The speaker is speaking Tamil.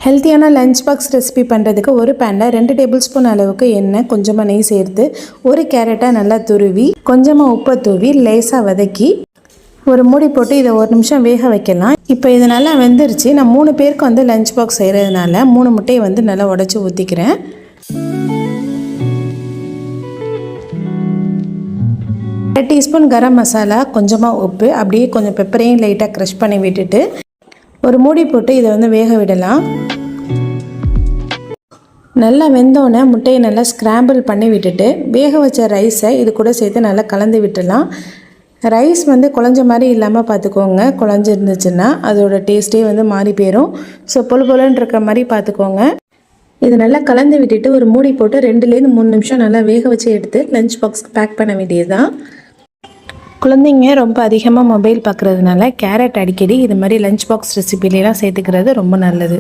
ஹெல்த்தியான லஞ்ச் பாக்ஸ் ரெசிபி பண்ணுறதுக்கு ஒரு பேனில் 2 டேபிள் ஸ்பூன் அளவுக்கு எண்ணெய், கொஞ்சமாக நெய் சேர்த்து ஒரு கேரட்டை நல்லா துருவி கொஞ்சமாக உப்பை தூவி லேசாக வதக்கி ஒரு மூடி போட்டு இதை 1 நிமிஷம் வேக வைக்கலாம். இப்போ இது நல்லா வெந்துருச்சு. நான் 3 பேருக்கு வந்து லஞ்ச் பாக்ஸ் செய்கிறதுனால 3 முட்டையை வந்து நல்லா உடச்சி ஊற்றிக்கிறேன். டீஸ்பூன் கரம் மசாலா, கொஞ்சமாக உப்பு, அப்படியே கொஞ்சம் பெப்பரையும் லைட்டாக க்ரஷ் பண்ணி விட்டுட்டு ஒரு மூடி போட்டு இதை வந்து வேக விடலாம். நல்லா வெந்தோடனே முட்டையை நல்லா ஸ்க்ராம்பிள் பண்ணி விட்டுட்டு வேக வச்ச ரைஸை இது கூட சேர்த்து நல்லா கலந்து விட்டுடலாம். ரைஸ் வந்து குழஞ்ச மாதிரி இல்லாமல் பார்த்துக்கோங்க. குழஞ்சிருந்துச்சுன்னா அதோட டேஸ்ட்டே வந்து மாறி போயிடும். ஸோ பொழு பொழுன்னு இருக்கிற மாதிரி பார்த்துக்கோங்க. இது நல்லா கலந்து விட்டுட்டு ஒரு மூடி போட்டு 2லேருந்து 3 நிமிஷம் நல்லா வேக வச்சு எடுத்து லஞ்ச் பாக்ஸ்க்கு பேக் பண்ண வேண்டியது தான். குழந்தைங்க ரொம்ப அதிகமாக மொபைல் பார்க்குறதுனால கேரட் அடிக்கடி இது மாதிரி லஞ்ச் பாக்ஸ் ரெசிபிலாம் சேர்த்துக்கிறது ரொம்ப நல்லது.